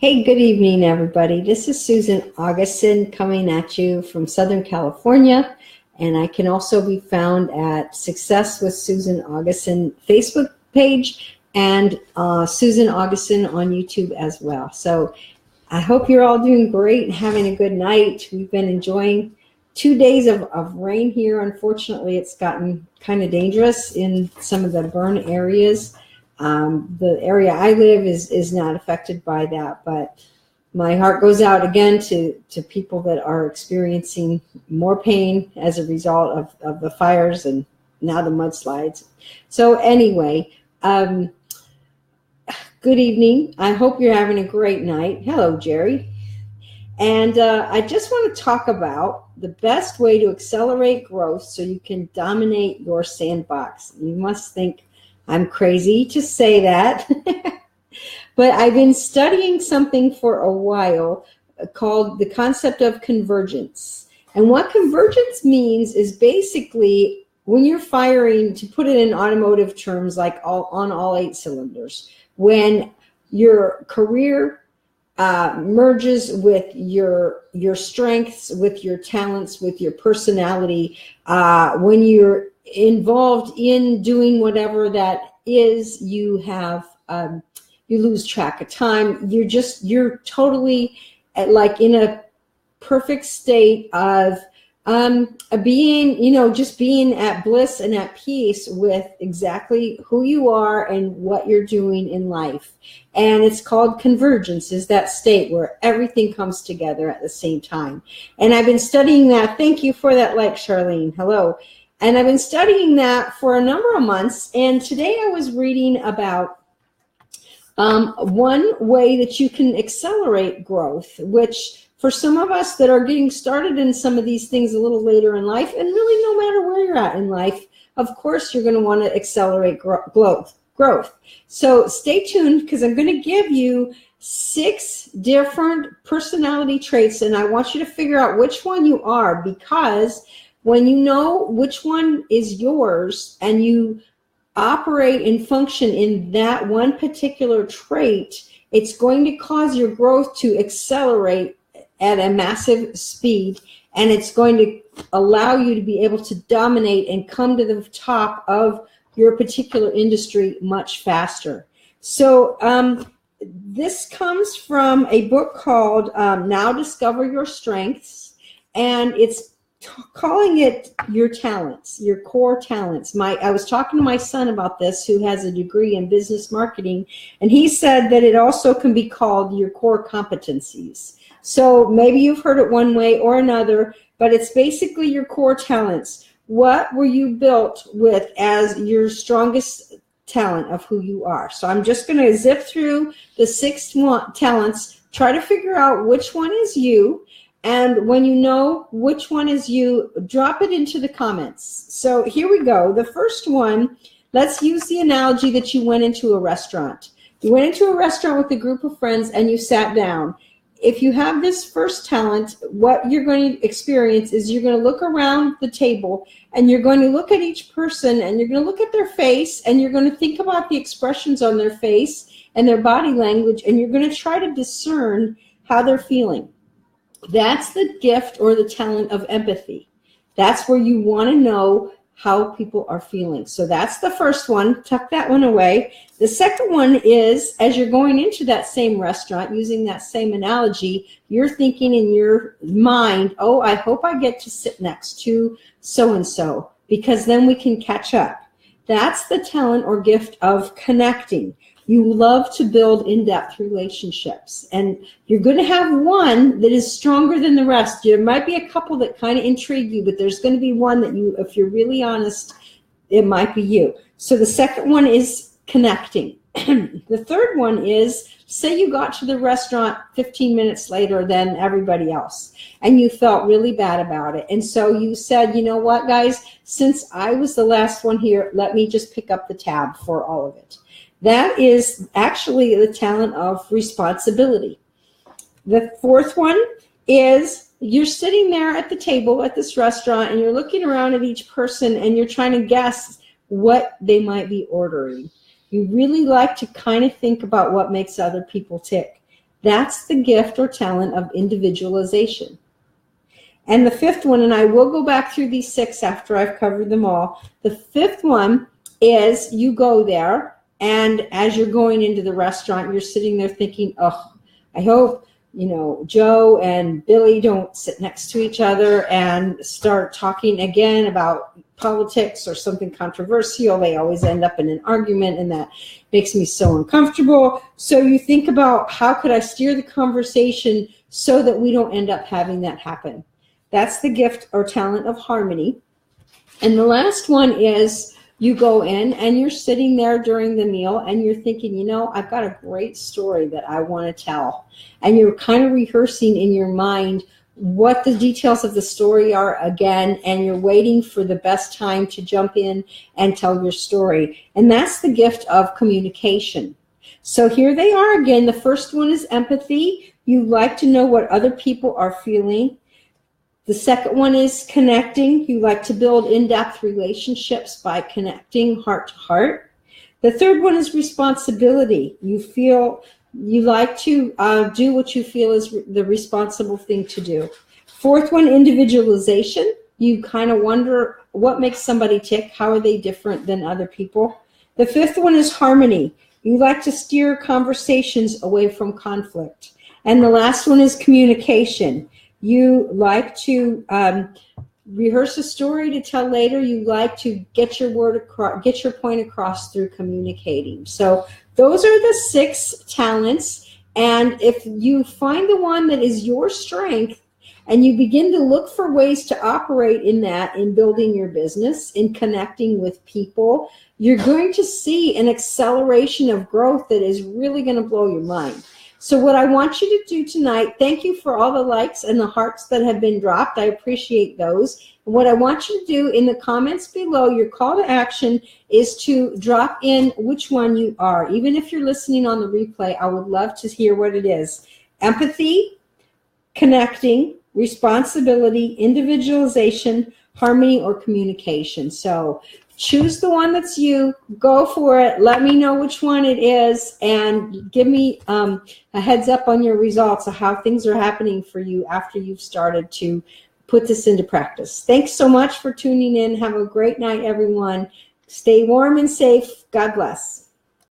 Hey, good evening, everybody. This is Susan Augustin coming at you from Southern California, and I can also be found at Success with Susan Augustin Facebook page and Susan Augustin on YouTube as well. So I hope you're all doing great and having a good night. We've been enjoying 2 days of rain here. Unfortunately, it's gotten kind of dangerous in some of the burn areas. The area I live is not affected by that, but my heart goes out again to people that are experiencing more pain as a result of the fires and now the mudslides. So anyway, good evening. I hope you're having a great night. Hello, Jerry. And I just want to talk about the best way to accelerate growth so you can dominate your sandbox. You must think I'm crazy to say that, but I've been studying something for a while called the concept of convergence. And what convergence means is basically when you're firing, to put it in automotive terms, like on all 8 cylinders, when your career merges with your strengths, with your talents, with your personality, when you're involved in doing whatever that is, you have you lose track of time. You're totally like in a perfect state of being, just being at bliss and at peace with exactly who you are and what you're doing in life. And it's called convergence, is that state where everything comes together at the same time. And I've been studying that. Thank you for that like, Charlene. Hello. And I've been studying that for a number of months. And today I was reading about one way that you can accelerate growth, which for some of us that are getting started in some of these things a little later in life, and really no matter where you're at in life, of course you're going to want to accelerate growth. So stay tuned, because I'm going to give you 6 different personality traits, and I want you to figure out which one you are, because when you know which one is yours and you operate and function in that one particular trait, it's going to cause your growth to accelerate at a massive speed, and it's going to allow you to be able to dominate and come to the top of your particular industry much faster. So this comes from a book called Now Discover Your Strengths, and it's calling it your talents, your core talents. I was talking to my son about this, who has a degree in business marketing, and he said that it also can be called your core competencies. So maybe you've heard it one way or another, but it's basically your core talents. What were you built with as your strongest talent of who you are? So I'm just going to zip through the 6 talents, try to figure out which one is you. And when you know which one is you, drop it into the comments. So here we go. The first one, let's use the analogy that you went into a restaurant. You went into a restaurant with a group of friends and you sat down. If you have this first talent, what you're going to experience is you're going to look around the table and you're going to look at each person and you're going to look at their face and you're going to think about the expressions on their face and their body language, and you're going to try to discern how they're feeling. That's the gift or the talent of empathy. That's where you want to know how people are feeling. So that's the first one. Tuck that one away. The second one is, as you're going into that same restaurant, using that same analogy, you're thinking in your mind, oh, I hope I get to sit next to so-and-so, because then we can catch up. That's the talent or gift of connecting. You love to build in-depth relationships, and you're going to have one that is stronger than the rest. There might be a couple that kind of intrigue you, but there's going to be one that you, if you're really honest, it might be you. So the second one is connecting. The third one is, say you got to the restaurant 15 minutes later than everybody else, and you felt really bad about it. And so you said, you know what, guys, since I was the last one here, let me just pick up the tab for all of it. That is actually the talent of responsibility. The fourth one is, you're sitting there at the table at this restaurant and you're looking around at each person and you're trying to guess what they might be ordering. You really like to kind of think about what makes other people tick. That's the gift or talent of individualization. And the fifth one, and I will go back through these 6 after I've covered them all. The fifth one is you go there, and as you're going into the restaurant, you're sitting there thinking, oh, I hope, Joe and Billy don't sit next to each other and start talking again about politics or something controversial. They always end up in an argument, and that makes me so uncomfortable. So you think about, how could I steer the conversation so that we don't end up having that happen? That's the gift or talent of harmony. And the last one is you go in and you're sitting there during the meal and you're thinking, I've got a great story that I want to tell. And you're kind of rehearsing in your mind what the details of the story are again, and you're waiting for the best time to jump in and tell your story. And that's the gift of communication. So here they are again. The first one is empathy. You like to know what other people are feeling. The second one is connecting. You like to build in-depth relationships by connecting heart to heart. The third one is responsibility. You like to do what you feel is the responsible thing to do. Fourth one, individualization. You kind of wonder what makes somebody tick. How are they different than other people? The fifth one is harmony. You like to steer conversations away from conflict. And the last one is communication. You like to rehearse a story to tell later. You like to get your point across through communicating. So those are the 6 talents. And if you find the one that is your strength and you begin to look for ways to operate in that, in building your business, in connecting with people, you're going to see an acceleration of growth that is really going to blow your mind. So what I want you to do tonight, thank you for all the likes and the hearts that have been dropped. I appreciate those. And what I want you to do in the comments below, your call to action is to drop in which one you are. Even if you're listening on the replay, I would love to hear what it is. Empathy, connecting, responsibility, individualization, harmony, or communication. So choose the one that's you, go for it, let me know which one it is, and give me a heads up on your results of how things are happening for you after you've started to put this into practice. Thanks so much for tuning in. Have a great night, everyone. Stay warm and safe. God bless.